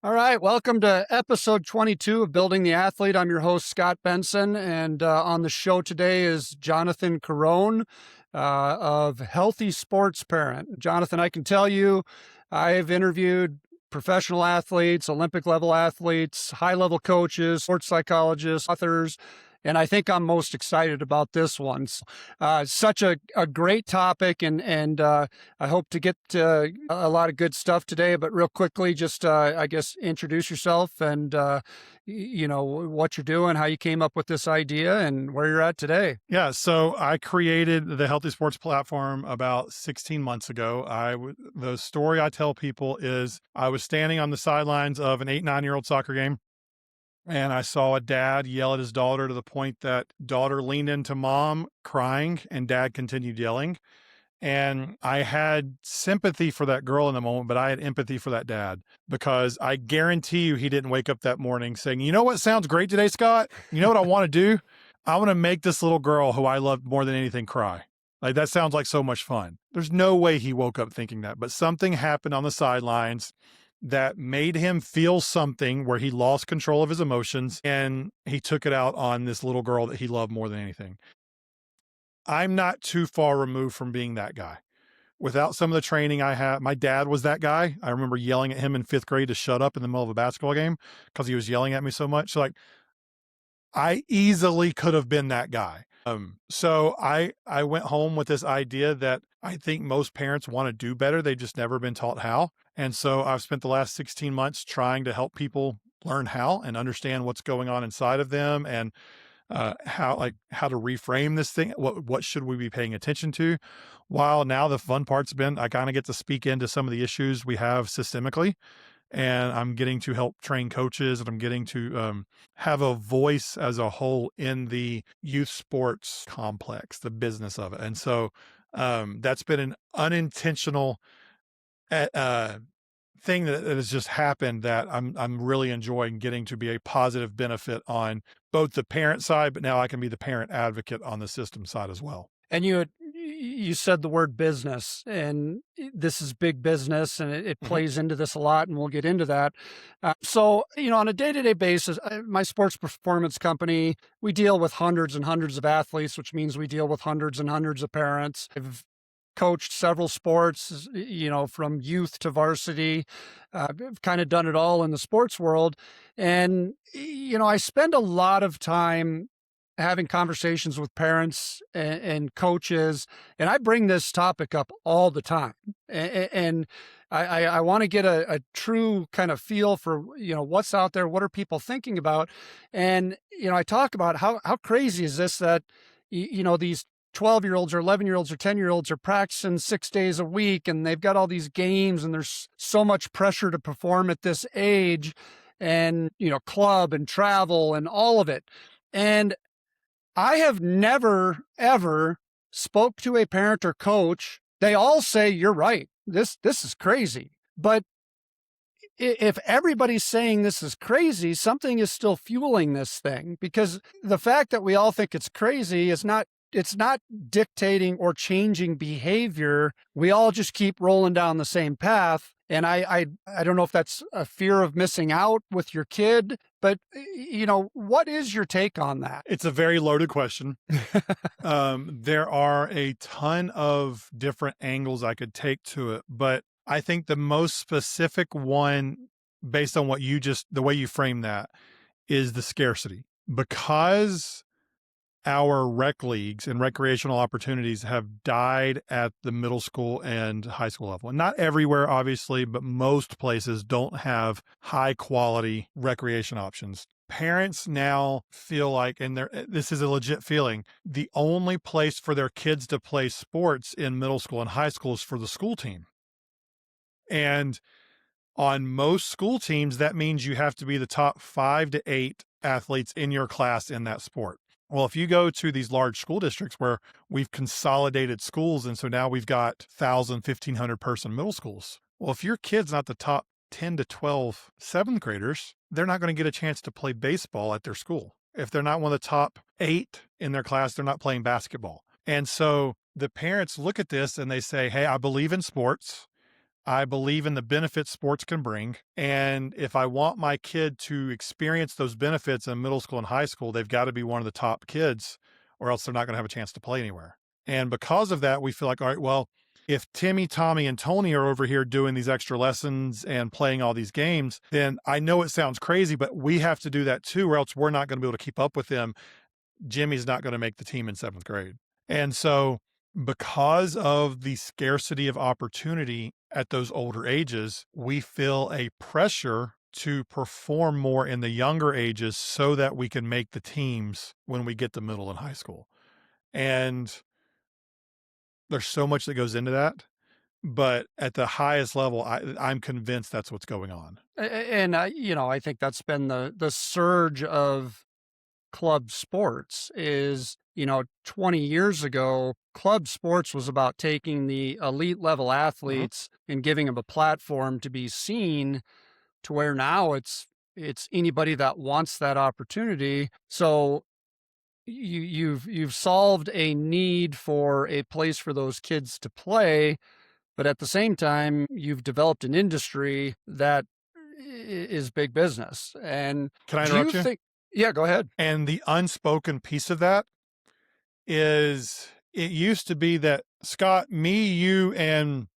All right, welcome to episode 22 of Building the Athlete. I'm your host, Scott Benson, and on the show today is Jonathan Carone of Healthy Sports Parent. Jonathan, I can tell you, I've interviewed professional athletes, Olympic level athletes, high level coaches, sports psychologists, authors, and I think I'm most excited about this one. Such a great topic, and I hope to get a lot of good stuff today. But real quickly, just I guess introduce yourself and what you're doing, how you came up with this idea, and where you're at today. Yeah, so I created the Healthy Sports platform about 16 months ago. The story I tell people is I was standing on the sidelines of an 8, 9-year-old soccer game, and I saw a dad yell at his daughter to the point that daughter leaned into mom crying and dad continued yelling. And I had sympathy for that girl in the moment, but I had empathy for that dad because I guarantee you he didn't wake up that morning saying, you know what sounds great today, Scott? You know what I want to do? I want to make this little girl who I love more than anything cry. Like that sounds like so much fun. There's no way he woke up thinking that, but something happened on the sidelines that made him feel something where he lost control of his emotions and he took it out on this little girl that he loved more than anything. I'm not too far removed from being that guy. Without some of the training I had, my dad was that guy. I remember yelling at him in 5th grade to shut up in the middle of a basketball game because he was yelling at me so much. So like I easily could have been that guy. So I went home with this idea that I think most parents want to do better. They've just never been taught how. And so I've spent the last 16 months trying to help people learn how and understand what's going on inside of them and how to reframe this thing. What should we be paying attention to? While now the fun part's been I kind of get to speak into some of the issues we have systemically, and I'm getting to help train coaches, and I'm getting to have a voice as a whole in the youth sports complex, the business of it. And so that's been an unintentional uh, thing that has just happened that I'm really enjoying getting to be a positive benefit on both the parent side, but now I can be the parent advocate on the system side as well. And you said the word business, and this is big business, and it Mhm. plays into this a lot, and we'll get into that. So, on a day-to-day basis, my sports performance company, we deal with hundreds and hundreds of athletes, which means we deal with hundreds and hundreds of parents. I've coached several sports, from youth to varsity. I've kind of done it all in the sports world. And, I spend a lot of time having conversations with parents and coaches, and I bring this topic up all the time. And I want to get a true kind of feel for, what's out there, what are people thinking about? And, I talk about how crazy is this that, these 12-year-olds or 11-year-olds or 10-year-olds are practicing 6 days a week, and they've got all these games, and there's so much pressure to perform at this age, and, club and travel and all of it. And I have never, ever spoke to a parent or coach. They all say, you're right. This is crazy. But if everybody's saying this is crazy, something is still fueling this thing, because the fact that we all think it's crazy is not, it's not dictating or changing behavior. We all just keep rolling down the same path. And I don't know if that's a fear of missing out with your kid, but what is your take on that? It's a very loaded question. There are a ton of different angles I could take to it, but I think the most specific one, based on the way you frame that, is the scarcity. Because our rec leagues and recreational opportunities have died at the middle school and high school level. And not everywhere, obviously, but most places don't have high quality recreation options. Parents now feel like, and this is a legit feeling, the only place for their kids to play sports in middle school and high school is for the school team. And on most school teams, that means you have to be the top 5 to 8 athletes in your class in that sport. Well, if you go to these large school districts where we've consolidated schools, and so now we've got 1,000, 1,500 person middle schools. Well, if your kid's not the top 10 to 12 7th graders, they're not going to get a chance to play baseball at their school. If they're not one of the top 8 in their class, they're not playing basketball. And so the parents look at this and they say, hey, I believe in sports. I believe in the benefits sports can bring. And if I want my kid to experience those benefits in middle school and high school, they've got to be one of the top kids, or else they're not going to have a chance to play anywhere. And because of that, we feel like, all right, well, if Timmy, Tommy, and Tony are over here doing these extra lessons and playing all these games, then I know it sounds crazy, but we have to do that too, or else we're not going to be able to keep up with them. Jimmy's not going to make the team in seventh grade. And so, because of the scarcity of opportunity at those older ages, we feel a pressure to perform more in the younger ages so that we can make the teams when we get to middle and high school. And there's so much that goes into that. But at the highest level, I'm convinced that's what's going on. And I think that's been the surge of club sports is, 20 years ago, club sports was about taking the elite level Mhm. athletes and giving them a platform to be seen, to where now it's anybody that wants that opportunity. So you've solved a need for a place for those kids to play, but at the same time, you've developed an industry that is big business. And Can I do you interrupt you? think, yeah, go ahead. And the unspoken piece of that is it used to be that Scott, me, you, and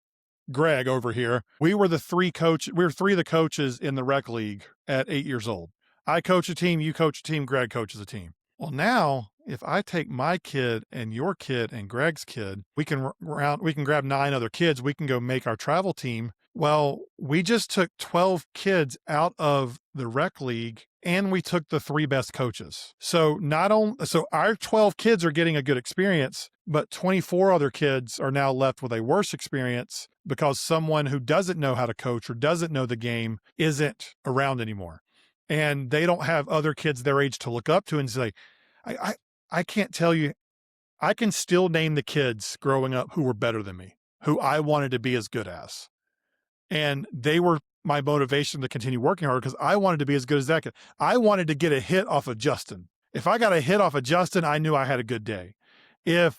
Greg over here, we were we were three of the coaches in the rec league at 8 years old. I coach a team, you coach a team, Greg coaches a team. Well, now if I take my kid and your kid and Greg's kid, we can grab 9 other kids, we can go make our travel team. Well, we just took 12 kids out of the rec league and we took the 3 best coaches. So so our 12 kids are getting a good experience, but 24 other kids are now left with a worse experience because someone who doesn't know how to coach or doesn't know the game isn't around anymore. And they don't have other kids their age to look up to and say, I, I, I can't tell you, I can still name the kids growing up who were better than me, who I wanted to be as good as. And they were my motivation to continue working hard because I wanted to be as good as that kid. I wanted to get a hit off of Justin. If I got a hit off of Justin, I knew I had a good day. If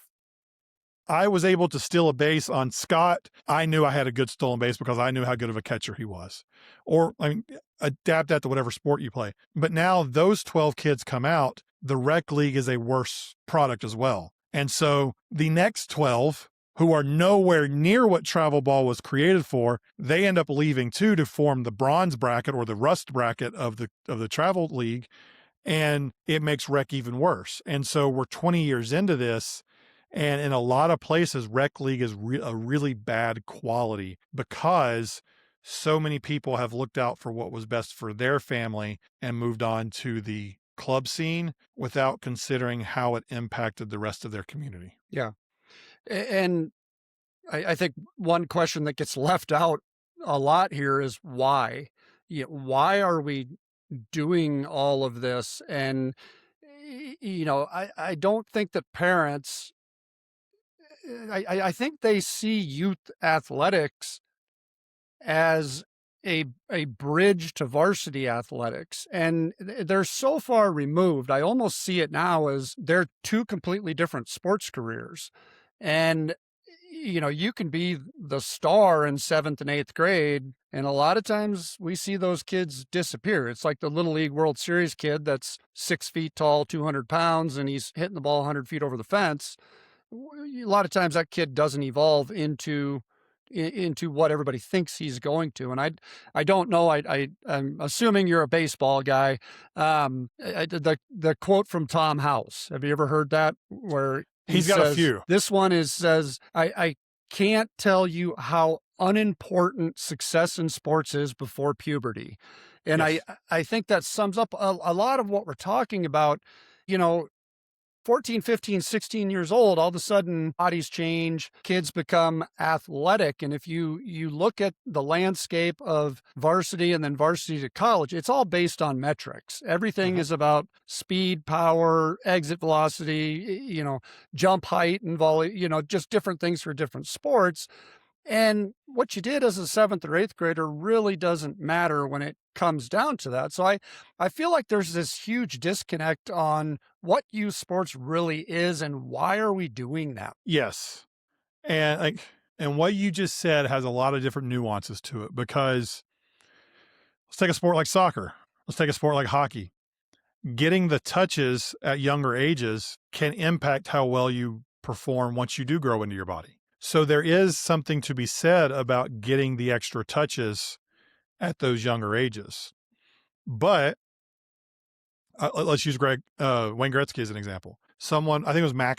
I was able to steal a base on Scott, I knew I had a good stolen base because I knew how good of a catcher he was. Or, I mean, adapt that to whatever sport you play. But now those 12 kids come out, the rec league is a worse product as well. And so the next 12 who are nowhere near what travel ball was created for, they end up leaving too to form the bronze bracket or the rust bracket of the travel league, and it makes rec even worse. And so we're 20 years into this, and in a lot of places, rec league is a really bad quality because so many people have looked out for what was best for their family and moved on to the club scene without considering how it impacted the rest of their community. Yeah. And I think one question that gets left out a lot here is why? Why are we doing all of this? And, I don't think that parents, I think they see youth athletics as a bridge to varsity athletics, and they're so far removed. I almost see it now as they're two completely different sports careers. And you can be the star in 7th and 8th grade, and a lot of times we see those kids disappear. It's like the Little League World Series kid that's 6 feet tall, 200 pounds, and he's hitting the ball 100 feet over the fence. A lot of times that kid doesn't evolve into what everybody thinks he's going to. And I don't know. I'm assuming you're a baseball guy. The quote from Tom House. Have you ever heard that? Where he He's got a says, few. this one says, I can't tell you how unimportant success in sports is before puberty. And Yes. I think that sums up a lot of what we're talking about. You know, 14, 15, 16 years old, all of a sudden bodies change, kids become athletic. And if you look at the landscape of varsity and then varsity to college, it's all based on metrics. Everything Mhm. is about speed, power, exit velocity, jump height and volley, just different things for different sports. And what you did as a 7th or 8th grader really doesn't matter when it comes down to that. So I feel like there's this huge disconnect on what youth sports really is and why are we doing that? Yes. And like And what you just said has a lot of different nuances to it, because let's take a sport like soccer. Let's take a sport like hockey. Getting the touches at younger ages can impact how well you perform once you do grow into your body. So there is something to be said about getting the extra touches at those younger ages. But let's use Wayne Gretzky as an example. Someone, I think it was Pat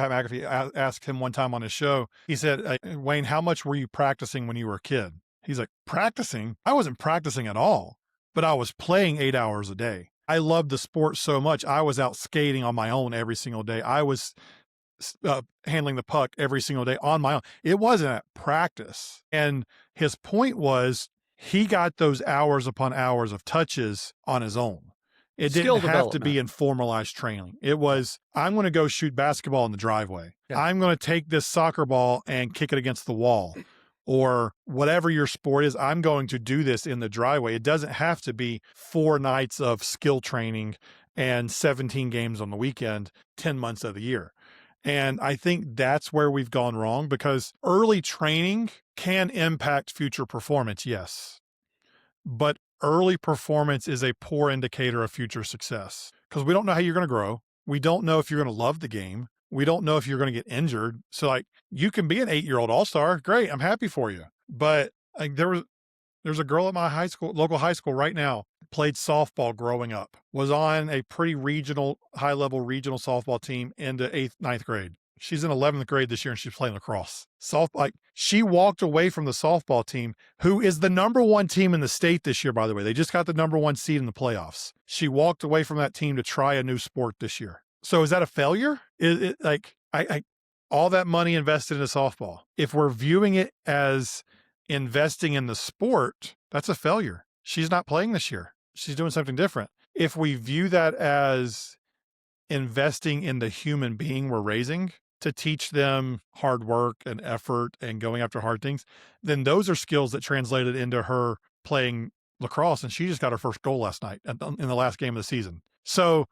McAfee, asked him one time on his show. He said, Wayne, how much were you practicing when you were a kid? He's like, practicing? I wasn't practicing at all, but I was playing 8 hours a day. I loved the sport so much. I was out skating on my own every single day. I was handling the puck every single day on my own. It wasn't at practice. And his point was, he got those hours upon hours of touches on his own. It Skill didn't have to be development. in formalized training. It was, I'm going to go shoot basketball in the driveway. Yeah. I'm going to take this soccer ball and kick it against the wall, or whatever your sport is. I'm going to do this in the driveway. It doesn't have to be 4 nights of skill training and 17 games on the weekend, 10 months of the year. And I think that's where we've gone wrong, because early training can impact future performance, yes. But early performance is a poor indicator of future success, because we don't know how you're going to grow. We don't know if you're going to love the game. We don't know if you're going to get injured. So like, you can be an 8-year-old all-star. Great. I'm happy for you. But like, there's a girl at my local high school right now, played softball growing up, was on a pretty high-level regional softball team into 8th, 9th grade. She's in 11th grade this year and she's playing lacrosse. She walked away from the softball team, who is the number 1 team in the state this year, by the way. They just got the number 1 seed in the playoffs. She walked away from that team to try a new sport this year. So is that a failure? All that money invested into softball, if we're viewing it as investing in the sport, that's a failure. She's not playing this year. She's doing something different. If we view that as investing in the human being we're raising to teach them hard work and effort and going after hard things, then those are skills that translated into her playing lacrosse. And she just got her first goal last night in the last game of the season. So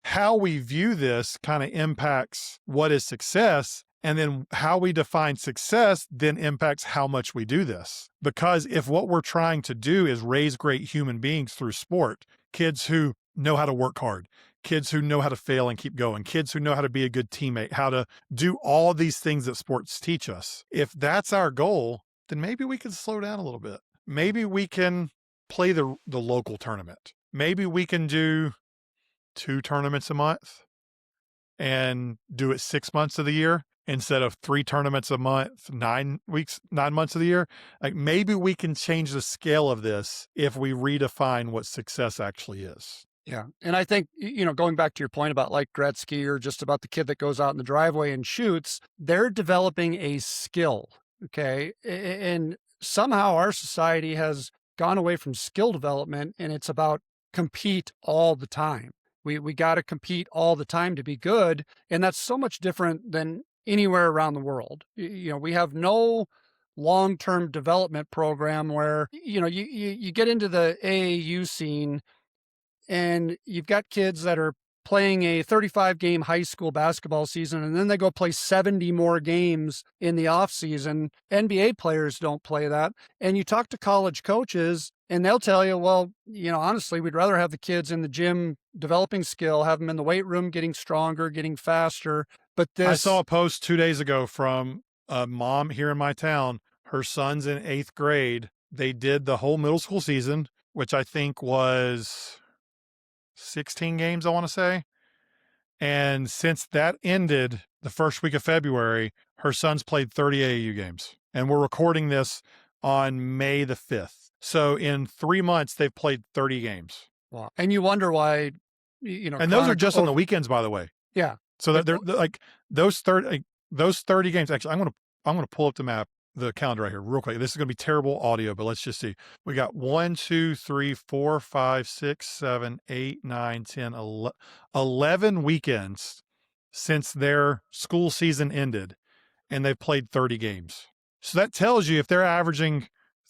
how we view this kind of impacts what is success. And then how we define success then impacts how much we do this. Because if what we're trying to do is raise great human beings through sport, kids who know how to work hard, kids who know how to fail and keep going, kids who know how to be a good teammate, how to do all these things that sports teach us. If that's our goal, then maybe we can slow down a little bit. Maybe we can play the local tournament. Maybe we can do 2 tournaments a month and do it 6 months of the year instead of 3 tournaments a month, 9 months of the year. Like, maybe we can change the scale of this if we redefine what success actually is. Yeah. And I think, going back to your point about like Gretzky, or just about the kid that goes out in the driveway and shoots, they're developing a skill. Okay. And somehow our society has gone away from skill development, and it's about compete all the time. We got to compete all the time to be good. And that's so much different than anywhere around the world. We have no long-term development program where, you get into the AAU scene and you've got kids that are playing a 35-game high school basketball season, and then they go play 70 more games in the off season. NBA players don't play that. And you talk to college coaches and they'll tell you, well, honestly, we'd rather have the kids in the gym developing skill, have them in the weight room, getting stronger, getting faster. But I saw a post 2 days ago from a mom here in my town. Her son's in 8th grade. They did the whole middle school season, which I think was 16 games, I want to say. And since that ended the first week of February, her son's played 30 AAU games. And we're recording this on May the 5th. So in 3 months, they've played 30 games. Wow. And you wonder why, and those are just on the weekends, by the way. Yeah. So that they're like those 30 games. Actually, I'm going to pull up the calendar right here real quick. This is going to be terrible audio, but let's just see. We got 1, 2, 3, 4, 5, 6, 7, 8, 9, 10, 11 weekends since their school season ended, and they've played 30 games. So that tells you if they're averaging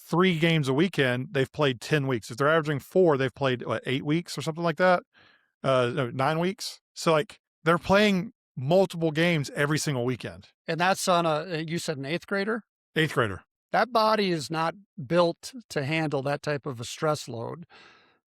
3 games a weekend, they've played 10 weeks. If they're averaging 4, they've played 8 weeks or something like that. 9 weeks. So like, they're playing multiple games every single weekend. And that's on you said an 8th grader? Eighth grader. That body is not built to handle that type of a stress load.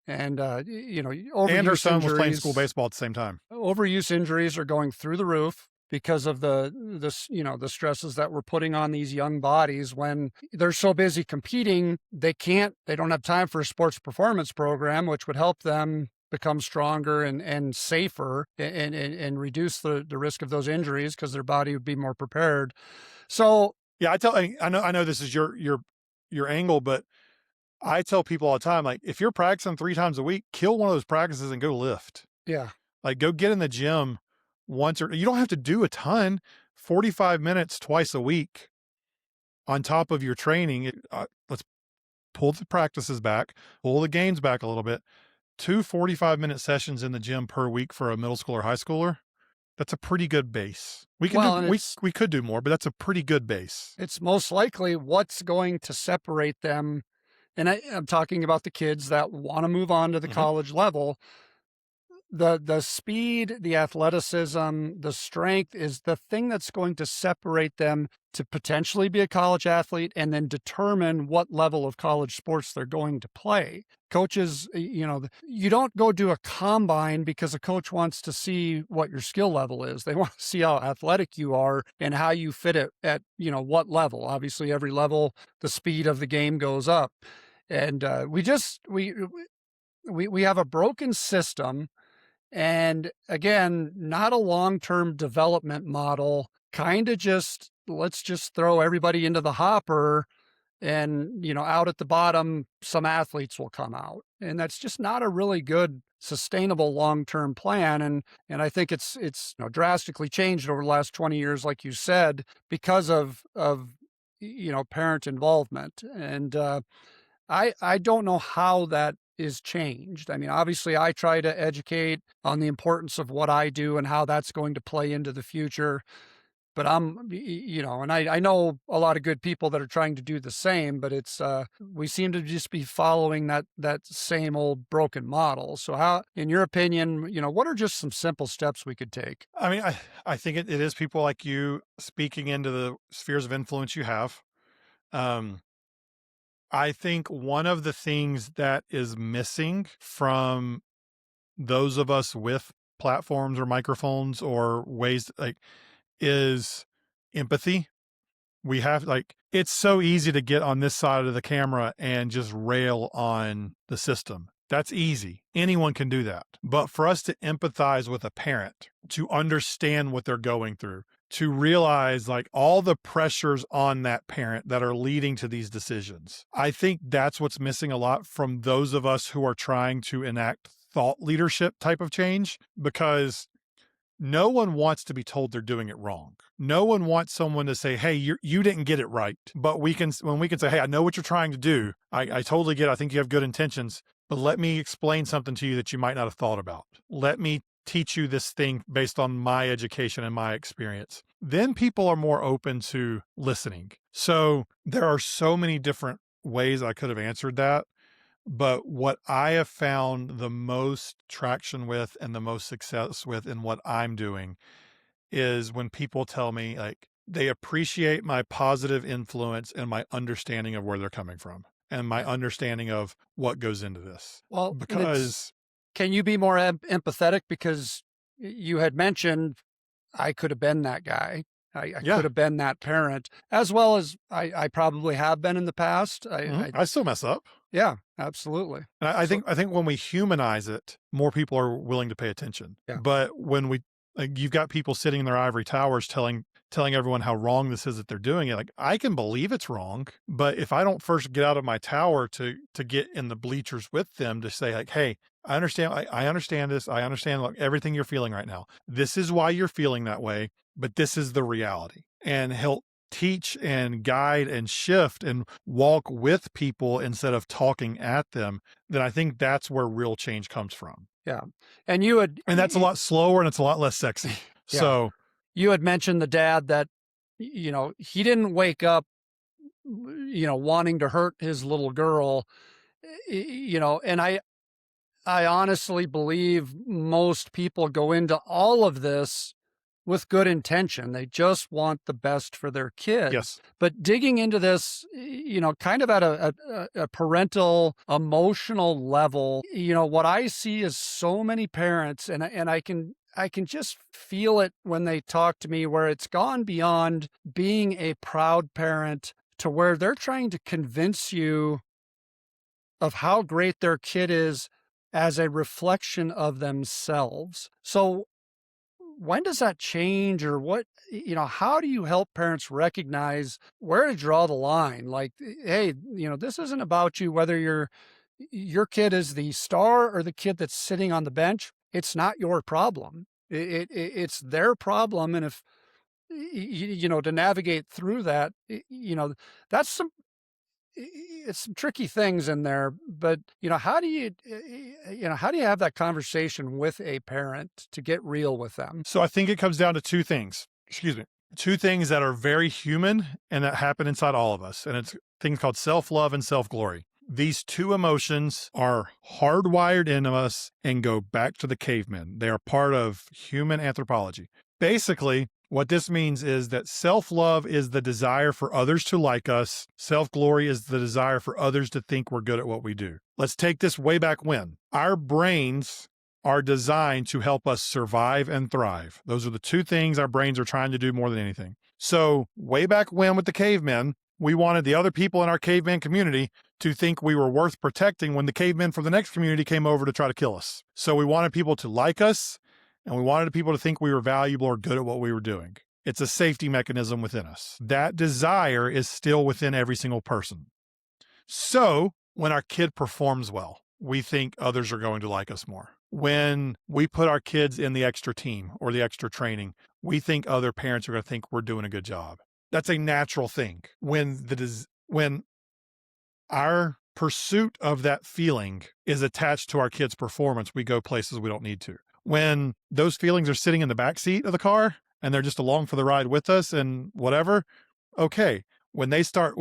And, And her overuse son was playing school injuries baseball at the same time. overuse injuries are going through the roof because of the stresses that we're putting on these young bodies when they're so busy competing, they don't have time for a sports performance program, which would help them become stronger and safer and reduce the risk of those injuries because their body would be more prepared. So Yeah, I know this is your angle, but I tell people all the time, like, if you're practicing 3 times a week, kill one of those practices and go lift. yeah. Like, go get in the gym once, or you don't have to do a ton. 45 minutes twice a week on top of your training. Let's pull the practices back, pull the games back a little bit. 2 45-minute sessions in the gym per week for a middle schooler or high schooler, that's a pretty good base. We can do Well, and we could do more, but that's a pretty good base. it's most likely what's going to separate them. And I'm talking about the kids that want to move on to the Mhm. college level. The speed, the athleticism, the strength is the thing that's going to separate them to potentially be a college athlete and then determine what level of college sports they're going to play. Coaches, you don't go do a combine because a coach wants to see what your skill level is. They want to see how athletic you are and how you fit it at, what level. Obviously, every level, the speed of the game goes up. And we have a broken system, and again, not a long-term development model, kind of just let's just throw everybody into the hopper and, out at the bottom, some athletes will come out. And that's just not a really good sustainable long-term plan. And I think it's drastically changed over the last 20 years, like you said, because of parent involvement. And I don't know how that is changed. I mean, obviously, I try to educate on the importance of what I do and how that's going to play into the future. But and I know a lot of good people that are trying to do the same, but we seem to just be following that same old broken model. So how, in your opinion, what are just some simple steps we could take? I mean, I think it is people like you speaking into the spheres of influence you have. Um, I think one of the things that is missing from those of us with platforms or microphones or ways like is empathy. We have like it's so easy to get on this side of the camera and just rail on the system. That's easy. Anyone can do that. But for us to empathize with a parent, to understand what they're going through, to realize like all the pressures on that parent that are leading to these decisions. I think that's what's missing a lot from those of us who are trying to enact thought leadership type of change, because no one wants to be told they're doing it wrong. No one wants someone to say, "Hey, you didn't get it right." But when we can say, "Hey, I know what you're trying to do. I totally get it. I think you have good intentions, but let me explain something to you that you might not have thought about. Let me teach you this thing based on my education and my experience." Then people are more open to listening. So there are so many different ways I could have answered that. But what I have found the most traction with and the most success with in what I'm doing is when people tell me like they appreciate my positive influence and my understanding of where they're coming from and my Yeah. understanding of what goes into this. Well, and Because can you be more empathetic because you had mentioned I could have been that guy. I could yeah, have been that parent, as well as I probably have been in the past. I still mess up. Yeah, absolutely. And So, I think when we humanize it, more people are willing to pay attention. yeah, But when we like you've got people sitting in their ivory towers telling everyone how wrong this is that they're doing it. Like I can believe it's wrong, but if I don't first get out of my tower to get in the bleachers with them to say like, hey, I understand this. I understand like everything you're feeling right now. This is why you're feeling that way, but this is the reality. And he'll teach and guide and shift and walk with people instead of talking at them, then I think that's where real change comes from. yeah. And you had, And that's a lot slower and it's a lot less sexy. yeah, So, you had mentioned the dad that, he didn't wake up, wanting to hurt his little girl, and I honestly believe most people go into all of this with good intention. They just want the best for their kids. Yes. But digging into this, kind of at a parental emotional level, what I see is so many parents, and I can just feel it when they talk to me, where it's gone beyond being a proud parent to where they're trying to convince you of how great their kid is as a reflection of themselves. So when does that change, or how do you help parents recognize where to draw the line? Like, hey, this isn't about you, whether your kid is the star or the kid that's sitting on the bench. It's not your problem. It's their problem. And if, to navigate through that, that's it's some tricky things in there, but how do you have that conversation with a parent to get real with them? So I think it comes down to two things. Excuse me. Two things that are very human and that happen inside all of us. And it's things called self-love and self-glory. These two emotions are hardwired into us and go back to the cavemen. They are part of human anthropology. Basically, what this means is that self-love is the desire for others to like us. Self-glory is the desire for others to think we're good at what we do. Let's take this way back when. Our brains are designed to help us survive and thrive. Those are the two things our brains are trying to do more than anything. So way back when with the cavemen, we wanted the other people in our caveman community to think we were worth protecting when the cavemen from the next community came over to try to kill us. So we wanted people to like us, and we wanted people to think we were valuable or good at what we were doing. It's a safety mechanism within us. That desire is still within every single person. So when our kid performs well, we think others are going to like us more. When we put our kids in the extra team or the extra training, we think other parents are going to think we're doing a good job. That's a natural thing. When our pursuit of that feeling is attached to our kids' performance, we go places we don't need to. When those feelings are sitting in the back seat of the car and they're just along for the ride with us and whatever, okay. When we start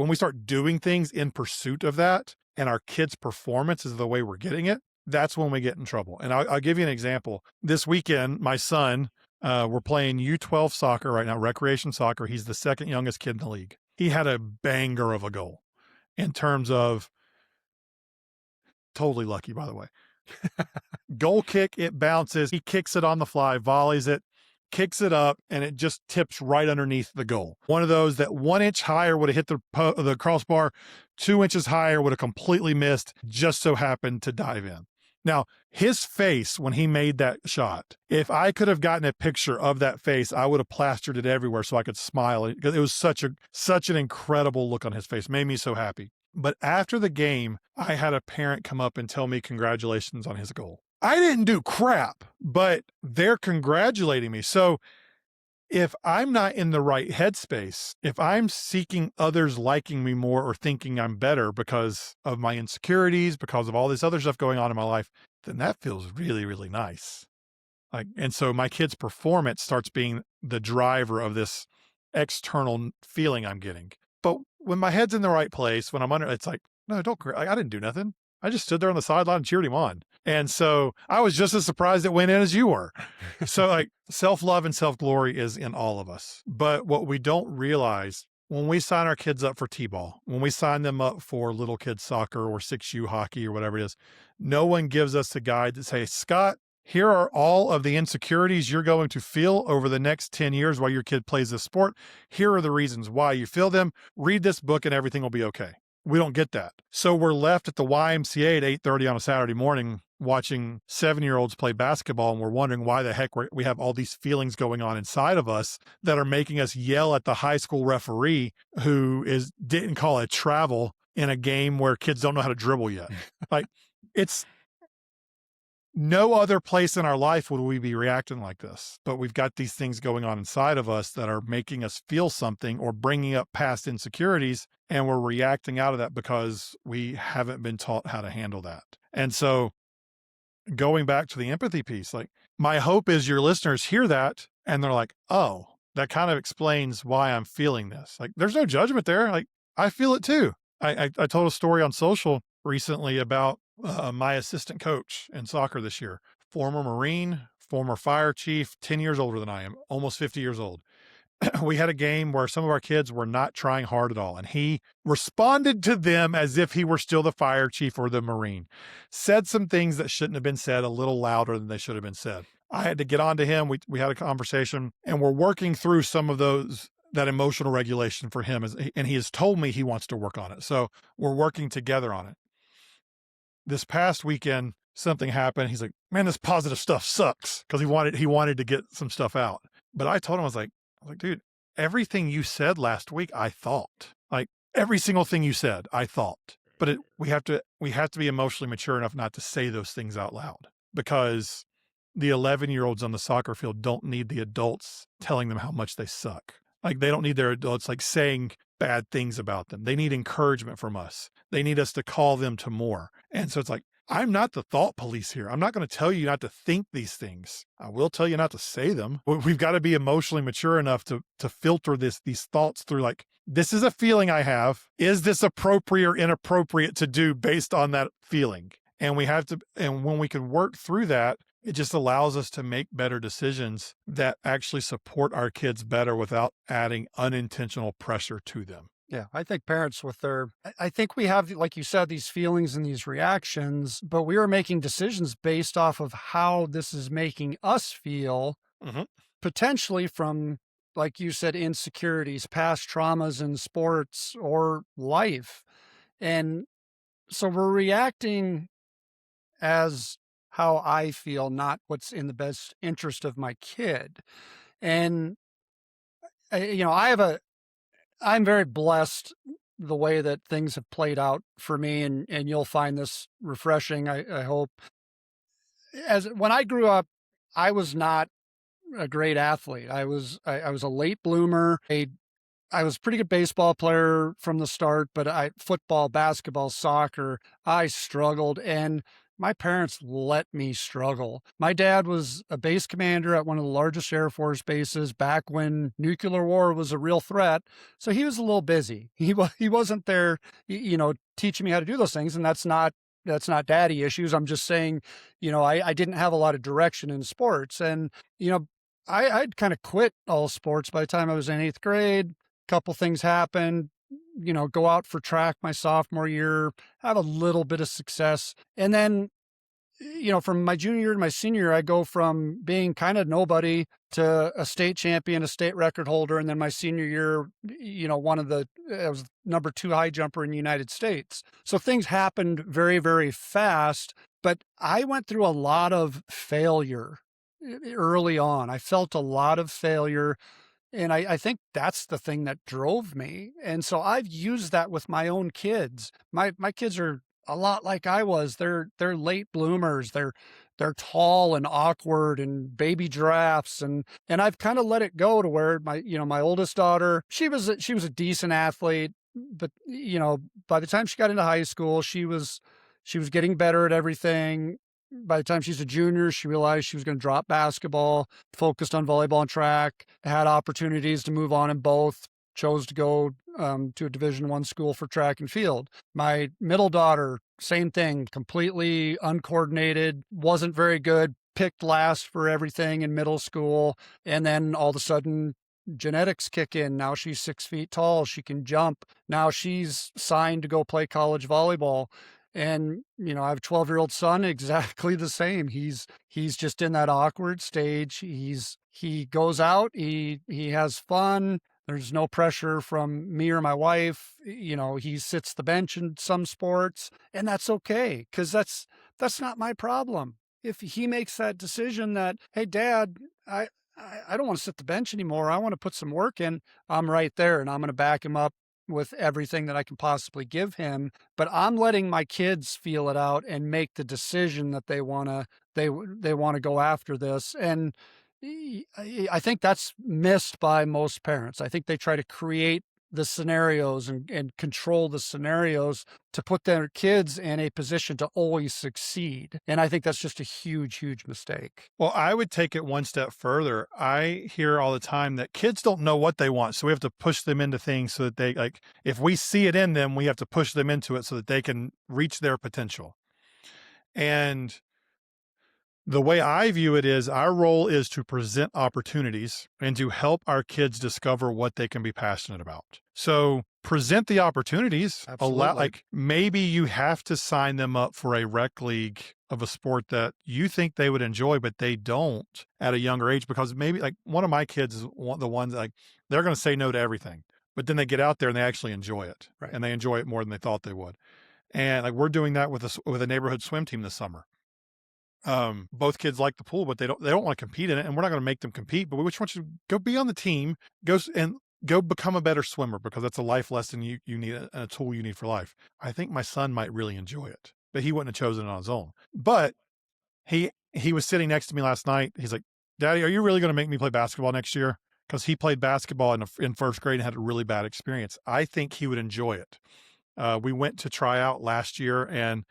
doing things in pursuit of that and our kids' performance is the way we're getting it, that's when we get in trouble. And I'll give you an example. This weekend, my son, we're playing U12 soccer right now, recreation soccer. He's the second youngest kid in the league. He had a banger of a goal in terms of totally lucky, by the way. Goal kick, it bounces. He kicks it on the fly, volleys it, kicks it up, and it just tips right underneath the goal. One of those that 1 inch higher would have hit the crossbar, 2 inches higher would have completely missed, just so happened to dive in. Now, his face when he made that shot, if I could have gotten a picture of that face, I would have plastered it everywhere so I could smile, because it was such an incredible look on his face. Made me so happy. But after the game, I had a parent come up and tell me congratulations on his goal. I didn't do crap, but they're congratulating me. So if I'm not in the right headspace, if I'm seeking others liking me more or thinking I'm better because of my insecurities, because of all this other stuff going on in my life, then that feels really, really nice. And so my kid's performance starts being the driver of this external feeling I'm getting. But when my head's in the right place, when I'm under, it's like, no, don't cry. I didn't do nothing. I just stood there on the sideline and cheered him on. And so I was just as surprised it went in as you were. So self-love and self-glory is in all of us. But what we don't realize when we sign our kids up for T-ball, when we sign them up for little kids soccer or 6U hockey or whatever it is, no one gives us a guide to say, Scott, here are all of the insecurities you're going to feel over the next 10 years while your kid plays this sport. Here are the reasons why you feel them. Read this book and everything will be okay. We don't get that. So we're left at the YMCA at 8:30 on a Saturday morning watching 7-year-olds play basketball, and we're wondering why the heck we have all these feelings going on inside of us that are making us yell at the high school referee who didn't call a travel in a game where kids don't know how to dribble yet. It's no other place in our life would we be reacting like this, but we've got these things going on inside of us that are making us feel something or bringing up past insecurities, and we're reacting out of that because we haven't been taught how to handle that. And so going back to the empathy piece, my hope is your listeners hear that and they're like, oh, that kind of explains why I'm feeling this. There's no judgment there. I feel it too. I told a story on social recently about my assistant coach in soccer this year. former Marine, former fire chief, 10 years older than I am, almost 50 years old. We had a game where some of our kids were not trying hard at all. And he responded to them as if he were still the fire chief or the Marine, said some things that shouldn't have been said a little louder than they should have been said. I had to get on to him. We had a conversation and we're working through some of that emotional regulation for him. And he has told me he wants to work on it. So we're working together on it. This past weekend, something happened. He's like, man, this positive stuff sucks. Cause he wanted to get some stuff out. But I told him, I was like, dude, everything you said last week, I thought. Like every single thing you said, I thought. But we have to be emotionally mature enough not to say those things out loud, because the 11-year-olds on the soccer field don't need the adults telling them how much they suck. Like they don't need their adults like saying bad things about them. They need encouragement from us. They need us to call them to more. And so it's like, I'm not the thought police here. I'm not going to tell you not to think these things. I will tell you not to say them. We've got to be emotionally mature enough to filter these thoughts through, like, this is a feeling I have. Is this appropriate or inappropriate to do based on that feeling? And when we can work through that, it just allows us to make better decisions that actually support our kids better without adding unintentional pressure to them. Yeah, I think parents I think we have, like you said, these feelings and these reactions, but we are making decisions based off of how this is making us feel, Mm-hmm. potentially from, like you said, insecurities, past traumas in sports or life. And so we're reacting as how I feel, not what's in the best interest of my kid. And, I'm very blessed the way that things have played out for me, and you'll find this refreshing, I hope. As when I grew up, I was not a great athlete. I was a late bloomer. I was a pretty good baseball player from the start, but football, basketball, soccer, I struggled, and my parents let me struggle. My dad was a base commander at one of the largest Air Force bases back when nuclear war was a real threat. So he was a little busy. He wasn't there, teaching me how to do those things, and that's not daddy issues. I'm just saying, I didn't have a lot of direction in sports, and I'd kind of quit all sports by the time I was in eighth grade. Couple things happened, go out for track my sophomore year, have a little bit of success. And then, from my junior year to my senior year, I go from being kind of nobody to a state champion, a state record holder. And then my senior year, I was number 2 high jumper in the United States. So things happened very, very fast, but I went through a lot of failure early on. I felt a lot of failure. And I think that's the thing that drove me. And so I've used that with my own kids. My kids are a lot like I was. They're late bloomers. They're tall and awkward and baby giraffes. And I've kind of let it go to where my oldest daughter, she was a decent athlete, but by the time she got into high school, she was getting better at everything. By the time she's a junior, she realized she was going to drop basketball, focused on volleyball and track, had opportunities to move on in both, chose to go to a Division I school for track and field. My middle daughter, same thing, completely uncoordinated, wasn't very good, picked last for everything in middle school. And then all of a sudden, genetics kick in. Now she's 6 feet tall. She can jump. Now she's signed to go play college volleyball. And, I have a 12-year-old son, exactly the same. He's just in that awkward stage. He goes out, he has fun. There's no pressure from me or my wife. He sits the bench in some sports, and that's okay, because that's not my problem. If he makes that decision that, hey, Dad, I don't want to sit the bench anymore, I want to put some work in, I'm right there, and I'm going to back him up with everything that I can possibly give him. But I'm letting my kids feel it out and make the decision that they want to go after this. And I think that's missed by most parents. I think they try to create the scenarios and control the scenarios to put their kids in a position to always succeed. And I think that's just a huge, huge mistake. Well, I would take it one step further. I hear all the time that kids don't know what they want. So we have to push them into things so that they, like, if we see it in them, we have to push them into it so that they can reach their potential. And The way I view it is our role is to present opportunities and to help our kids discover what they can be passionate about. So present the opportunities, allow, Absolutely. like, maybe you have to sign them up for a rec league of a sport that you think they would enjoy, but they don't at a younger age, because maybe like one of my kids is the ones like they're going to say no to everything, but then they get out there and they actually enjoy it, Right. and they enjoy it more than they thought they would. And like we're doing that with with a neighborhood swim team this summer. Both kids like the pool, but they don't want to compete in it, and we're not going to make them compete. But we just want you to go be on the team, and go become a better swimmer, because that's a life lesson you need, and a tool you need for life. I think my son might really enjoy it, but he wouldn't have chosen it on his own. But he was sitting next to me last night. He's like, "Daddy, are you really going to make me play basketball next year?" Because he played basketball in first grade and had a really bad experience. I think he would enjoy it. We went to try out last year, and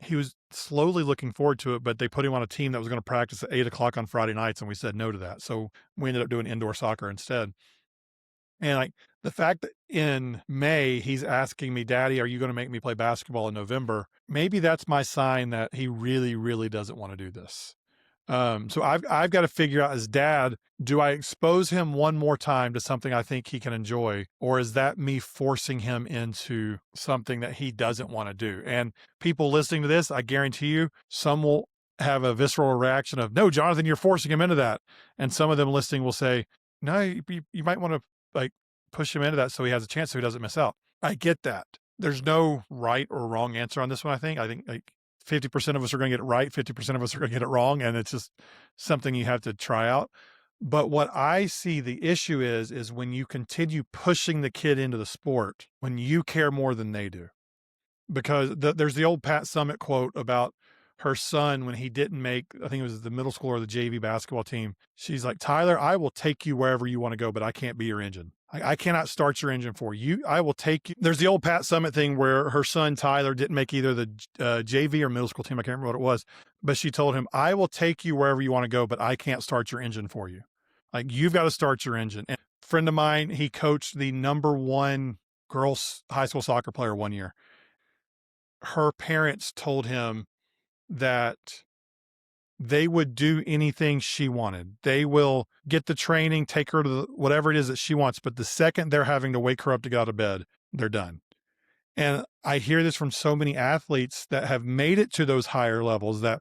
he was slowly looking forward to it, but they put him on a team that was going to practice at 8 o'clock on Friday nights, and we said no to that. So we ended up doing indoor soccer instead. And like the fact that in May he's asking me, "Daddy, are you going to make me play basketball in November?" Maybe that's my sign that he really, really doesn't want to do this. So I've got to figure out, as dad, do I expose him one more time to something I think he can enjoy, or is that me forcing him into something that he doesn't want to do? And people listening to this, I guarantee you, some will have a visceral reaction of, "No, Jonathan, you're forcing him into that." And some of them listening will say, "No, you might want to like push him into that so he has a chance, so he doesn't miss out." I get that. There's no right or wrong answer on this one. I think like 50% of us are going to get it right, 50% of us are going to get it wrong. And it's just something you have to try out. But what I see the issue is when you continue pushing the kid into the sport, when you care more than they do. Because there's the old Pat Summitt quote about her son when he didn't make, I think it was the middle school or the JV basketball team. She's like, "Tyler, I will take you wherever you want to go, but I can't be your engine. I cannot start your engine for you. I will take you." There's the old Pat Summitt thing where her son Tyler didn't make either the JV or middle school team. I can't remember what it was, but she told him, "I will take you wherever you want to go, but I can't start your engine for you. Like, you've got to start your engine." And a friend of mine, he coached the number one girls high school soccer player one year. Her parents told him that they would do anything she wanted. They will get the training, take her to whatever it is that she wants. But the second they're having to wake her up to get out of bed, they're done. And I hear this from so many athletes that have made it to those higher levels, that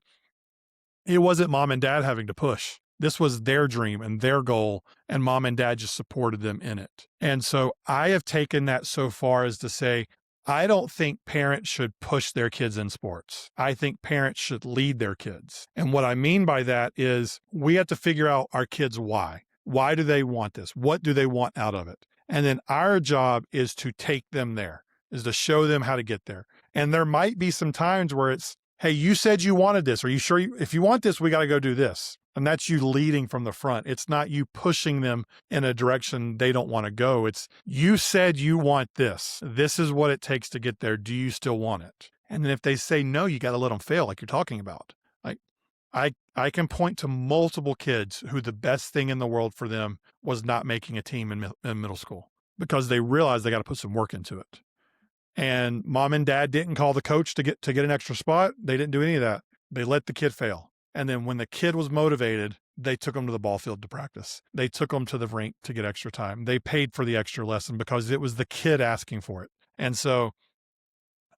it wasn't mom and dad having to push. This was their dream and their goal, and mom and dad just supported them in it. And so I have taken that so far as to say, I don't think parents should push their kids in sports. I think parents should lead their kids. And what I mean by that is we have to figure out our kids' why. Why do they want this? What do they want out of it? And then our job is to take them there, is to show them how to get there. And there might be some times where it's, "Hey, you said you wanted this. Are you sure if you want this, we got to go do this." And that's you leading from the front. It's not you pushing them in a direction they don't want to go. It's, "You said you want this. This is what it takes to get there. Do you still want it?" And then if they say no, you got to let them fail, like you're talking about. Like I can point to multiple kids who the best thing in the world for them was not making a team in middle school, because they realized they got to put some work into it. And mom and dad didn't call the coach to get an extra spot. They didn't do any of that. They let the kid fail. And then when the kid was motivated, they took him to the ball field to practice. They took him to the rink to get extra time. They paid for the extra lesson because it was the kid asking for it. And so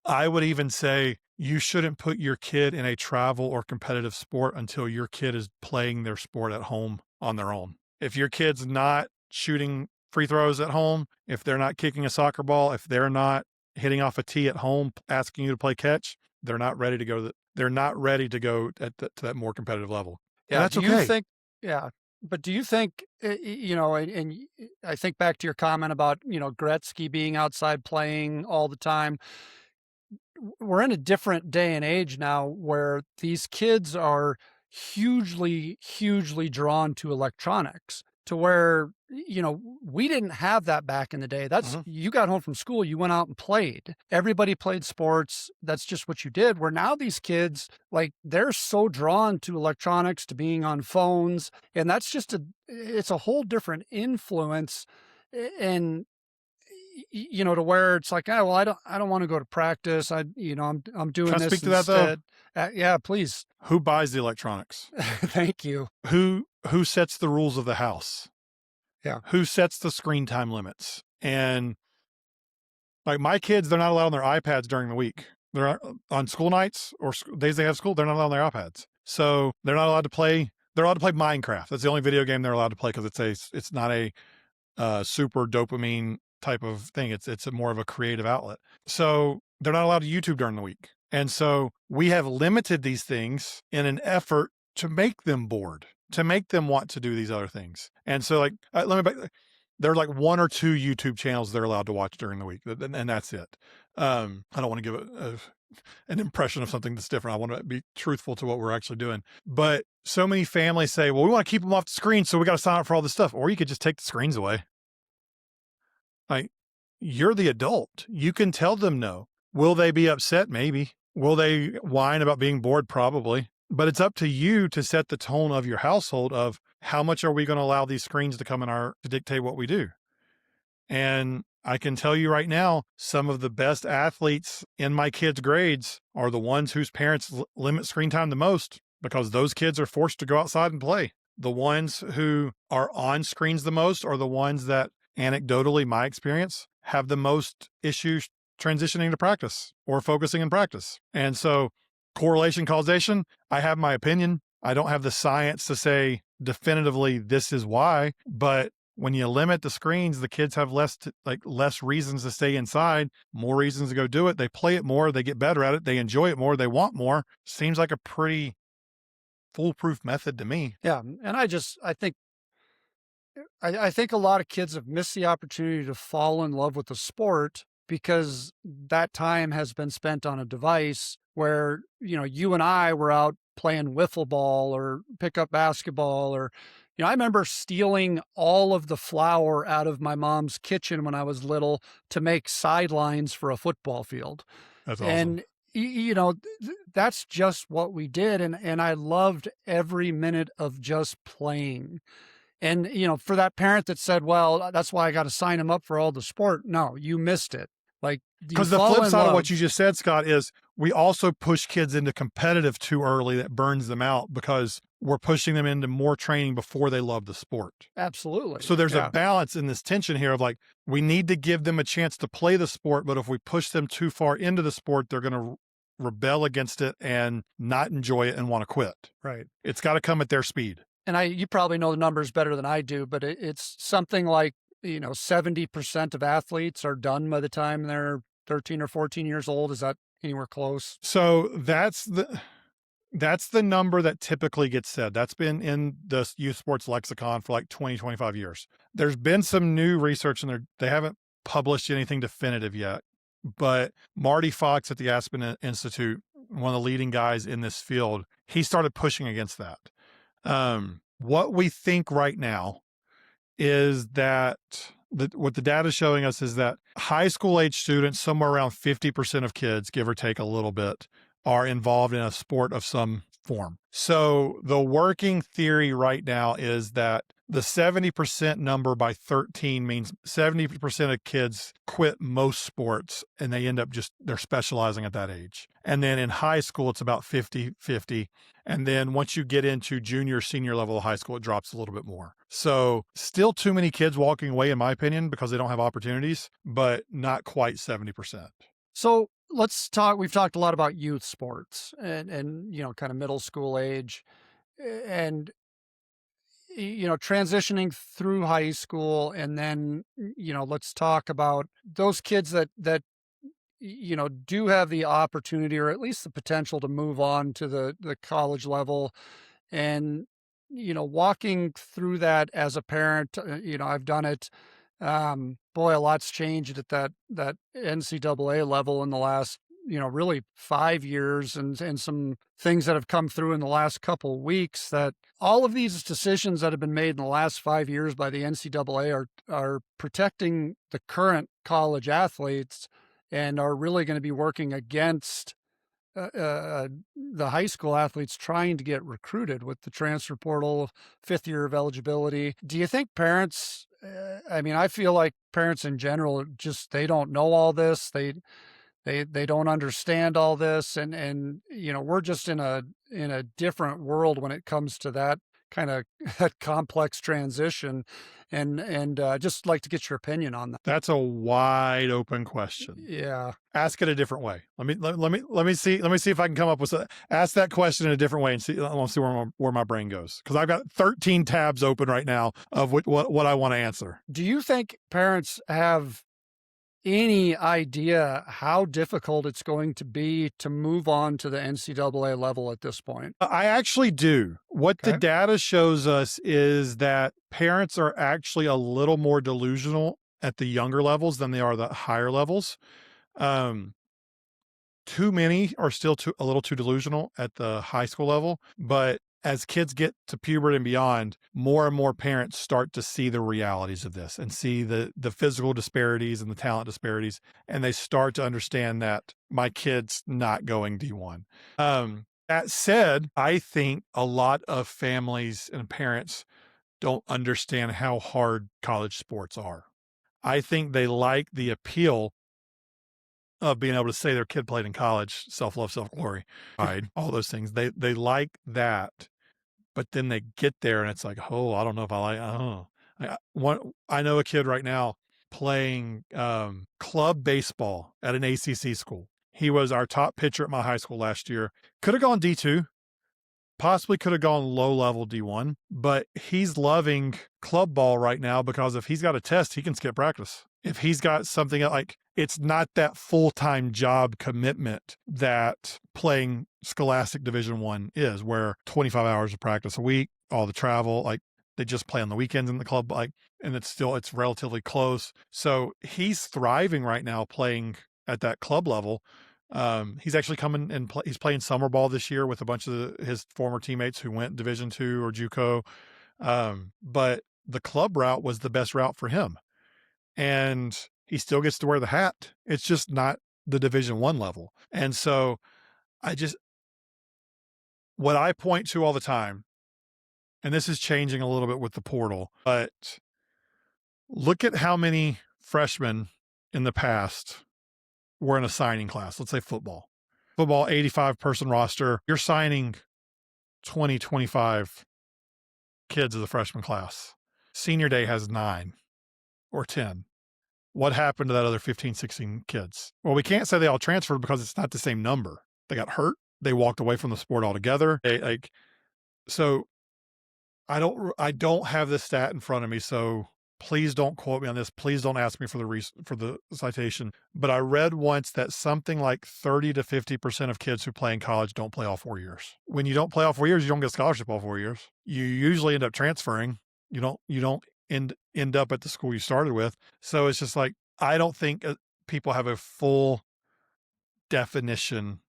I would even say you shouldn't put your kid in a travel or competitive sport until your kid is playing their sport at home on their own. If your kid's not shooting free throws at home, if they're not kicking a soccer ball, if they're not hitting off a tee at home, asking you to play catch, they're not ready to go. They're not ready to go to that more competitive level, and Yeah. that's Do you okay. think, yeah, but do you think, I think back to your comment about, Gretzky being outside playing all the time. We're in a different day and age now where these kids are hugely, hugely drawn to electronics, to where, we didn't have that back in the day. That's, Mhm. you got home from school, you went out and played. Everybody played sports. That's just what you did. Where now these kids, like, they're so drawn to electronics, to being on phones. And that's just it's a whole different influence. And to where it's like, oh, well, I don't want to go to practice. I'm Can doing I this speak to that though? instead. Yeah, please. Who buys the electronics? Thank you. Who sets the rules of the house? Yeah. Who sets the screen time limits? And like my kids, they're not allowed on their iPads during the week. They're on school nights or days they have school. They're not allowed on their iPads, so they're not allowed to play. They're allowed to play Minecraft. That's the only video game they're allowed to play because it's not a super dopamine type of thing. It's a more of a creative outlet. So they're not allowed to YouTube during the week, and so we have limited these things in an effort to make them bored, to make them want to do these other things. And so, like, let me back. There are like one or two YouTube channels they're allowed to watch during the week, and that's it. I don't want to give an impression of something that's different. I want to be truthful to what we're actually doing. But so many families say, well, we want to keep them off the screen, so we got to sign up for all this stuff. Or you could just take the screens away. Like, you're the adult. You can tell them no. Will they be upset? Maybe. Will they whine about being bored? Probably. But it's up to you to set the tone of your household of how much are we going to allow these screens to come in to dictate what we do. And I can tell you right now, some of the best athletes in my kids' grades are the ones whose parents limit screen time the most because those kids are forced to go outside and play. The ones who are on screens the most are the ones that, anecdotally, my experience, have the most issues transitioning to practice or focusing in practice. And so, correlation, causation, I have my opinion. I don't have the science to say definitively this is why, but when you limit the screens, the kids have less reasons to stay inside, more reasons to go do it. They play it more, they get better at it, they enjoy it more, they want more. Seems like a pretty foolproof method to me. Yeah. And I think a lot of kids have missed the opportunity to fall in love with the sport because that time has been spent on a device where, you and I were out playing wiffle ball or pickup basketball or, I remember stealing all of the flour out of my mom's kitchen when I was little to make sidelines for a football field. That's awesome. And that's just what we did, and I loved every minute of just playing. And, for that parent that said, "Well, that's why I gotta sign him up for all the sport." No, you missed it. Like, you Because the fall flip in side of what you love. just said, Scott, is we also push kids into competitive too early that burns them out because we're pushing them into more training before they love the sport. Absolutely. So there's a Yeah, balance in this tension here of like, we need to give them a chance to play the sport, but if we push them too far into the sport, they're going to rebel against it and not enjoy it and want to quit. right. It's got to come at their speed. And you probably know the numbers better than I do, but it's something like, 70% of athletes are done by the time they're 13 or 14 years old. Is that anywhere close? So that's the number that typically gets said. That's been in the youth sports lexicon for like 20, 25 years. There's been some new research and they haven't published anything definitive yet. But Marty Fox at the Aspen Institute, one of the leading guys in this field, he started pushing against that. What we think right now is that what the data is showing us is that high school age students, somewhere around 50% of kids, give or take a little bit, are involved in a sport of some form. So the working theory right now is that the 70% number by 13 means 70% of kids quit most sports and they end up they're specializing at that age. And then in high school, it's about 50-50. And then once you get into junior, senior level of high school, it drops a little bit more. So still too many kids walking away, in my opinion, because they don't have opportunities, but not quite 70%. So let's talk. We've talked a lot about youth sports and kind of middle school age, and transitioning through high school, and then let's talk about those kids that do have the opportunity or at least the potential to move on to the college level, and walking through that as a parent. I've done it. Boy, a lot's changed at that NCAA level in the last, really 5 years, and some things that have come through in the last couple weeks, that all of these decisions that have been made in the last 5 years by the NCAA are protecting the current college athletes and are really going to be working against the high school athletes trying to get recruited with the transfer portal, 5th year of eligibility. Do you think parents I mean, I feel like parents in general just they don't know all this. They don't understand all this, and we're just in a different world when it comes to that kind of complex transition, and just like to get your opinion on that. That's a wide open question. Yeah. Ask it a different way. Let me see if I can come up with ask that question in a different way and see. I want to see where my brain goes, because I've got 13 tabs open right now of what I want to answer. Do you think parents have any idea how difficult it's going to be to move on to the NCAA level at this point? I actually do. What the Okay. data shows us is that parents are actually a little more delusional at the younger levels than they are the higher levels. Um, Too many are still a little too delusional at the high school level, but as kids get to puberty and beyond, more and more parents start to see the realities of this and see the physical disparities and the talent disparities, and they start to understand that my kid's not going D1. That said, I think a lot of families and parents don't understand how hard college sports are. I think they like the appeal of being able to say their kid played in college, self-love, self-glory, pride, all those things. They like that, but then they get there and it's like, "Oh, I don't know if I like, oh." I know a kid right now playing, club baseball at an ACC school. He was our top pitcher at my high school last year. Coulda gone D2, possibly coulda gone low level D1, but he's loving club ball right now because if he's got a test, he can skip practice. If he's got something like, it's not that full-time job commitment that playing Scholastic Division I is, where 25 hours of practice a week, all the travel, like they just play on the weekends in the club, like, and it's relatively close. So he's thriving right now playing at that club level. He's actually coming and he's playing summer ball this year with a bunch of his former teammates who went Division II or JUCO. But the club route was the best route for him, and he still gets to wear the hat. It's just not the Division I level. And so I just, what I point to all the time, and this is changing a little bit with the portal, but look at how many freshmen in the past were in a signing class. Let's say football. Football, 85 person roster. You're signing 20, 25 kids of the freshman class. Senior day has 9 or 10. What happened to that other 15, 16 kids? Well, we can't say they all transferred because it's not the same number. They got hurt. They walked away from the sport altogether. So I don't have this stat in front of me, so please don't quote me on this. Please don't ask me for the citation. But I read once that something like 30 to 50% of kids who play in college don't play all 4 years. When you don't play all 4 years, you don't get a scholarship all 4 years. You usually end up transferring. You don't end up at the school you started with. So it's just like, I don't think people have a full definition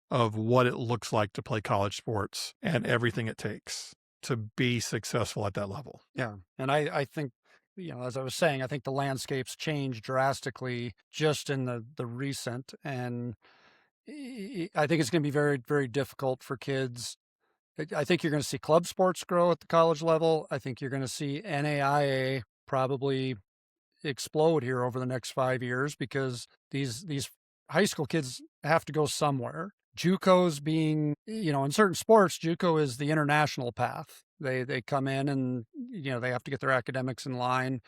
of what it looks like to play college sports and everything it takes to be successful at that level. Yeah. And I think, as I was saying, I think the landscape's changed drastically just in the recent, and I think it's going to be very, very difficult for kids. I think you're going to see club sports grow at the college level. I think you're going to see NAIA probably explode here over the next 5 years because these high school kids have to go somewhere. JUCOs being, in certain sports, JUCO is the international path. They come in and they have to get their academics in line,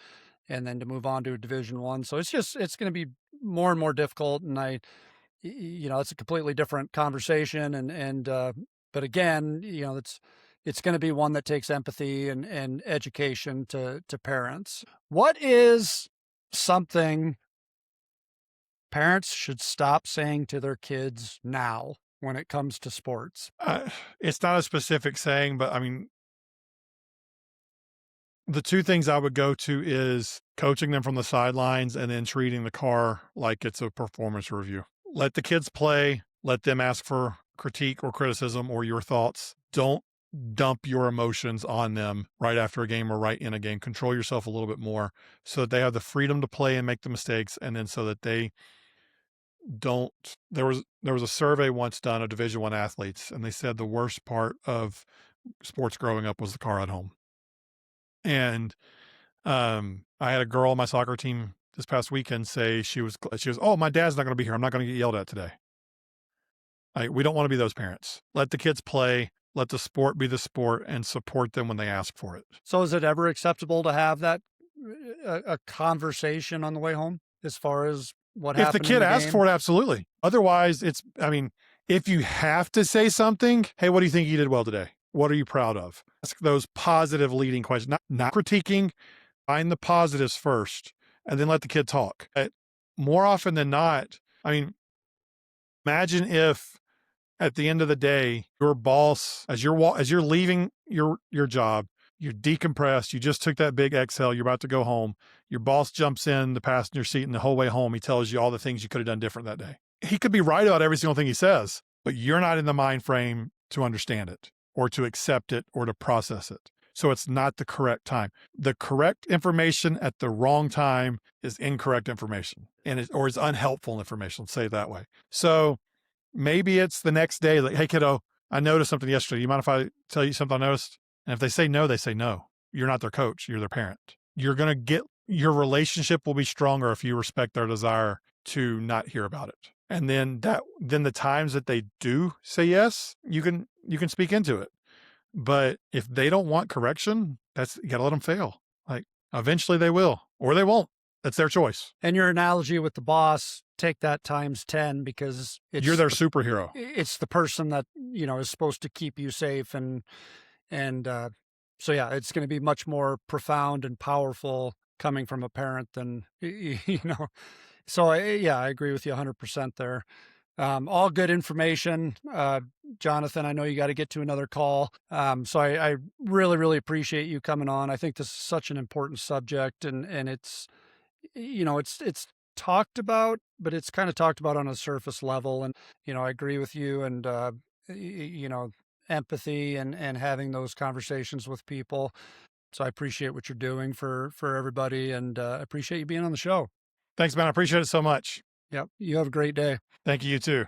and then to move on to a Division I. So it's going to be more and more difficult. And it's a completely different conversation. But again, it's going to be one that takes empathy and education to parents. What is something parents should stop saying to their kids now when it comes to sports? It's not a specific saying, but I mean, the two things I would go to is coaching them from the sidelines and then treating the car like it's a performance review. Let the kids play, let them ask for critique or criticism or your thoughts. Don't dump your emotions on them right after a game or right in a game. Control yourself a little bit more so that they have the freedom to play and make the mistakes, and then so that they don't. There was a survey once done of Division I athletes, and they said the worst part of sports growing up was the car at home. And I had a girl on my soccer team this past weekend say oh, my dad's not going to be here. I'm not going to get yelled at today. Like, we don't want to be those parents. Let the kids play. Let the sport be the sport and support them when they ask for it. So is it ever acceptable to have that a conversation on the way home as far as what If the happened in kid the asks game? for it, absolutely. Otherwise, if you have to say something, hey, what do you think you did well today? What are you proud of? Ask those positive leading questions, not critiquing. Find the positives first, and then let the kid talk. But more often than not, I mean, imagine if at the end of the day, your boss, as you're leaving your job, you're decompressed, you just took that big exhale, you're about to go home. Your boss jumps in the passenger seat, and the whole way home, he tells you all the things you could have done different that day. He could be right about every single thing he says, but you're not in the mind frame to understand it or to accept it or to process it. So it's not the correct time. The correct information at the wrong time is incorrect information or is unhelpful information. Let's say it that way. So maybe it's the next day, like, hey, kiddo, I noticed something yesterday. You mind if I tell you something I noticed? And if they say no, they say no. You're not their coach. You're their parent. Your relationship will be stronger if you respect their desire to not hear about it. And then the times that they do say yes, you can speak into it. But if they don't want correction, you got to let them fail. Like, eventually they will, or they won't. That's their choice. And your analogy with the boss, take that times 10 because You're their superhero. it's the person that, is supposed to keep you safe. And so, yeah, it's going to be much more profound and powerful coming from a parent than, So, yeah, I agree with you 100% there. All good information. Jonathan, I know you got to get to another call. So I really, really appreciate you coming on. I think this is such an important subject, and it's, it's talked about, but it's kind of talked about on a surface level. And, I agree with you and, empathy and having those conversations with people. So I appreciate what you're doing for everybody, and appreciate you being on the show. Thanks, man. I appreciate it so much. Yep. You have a great day. Thank you, you too.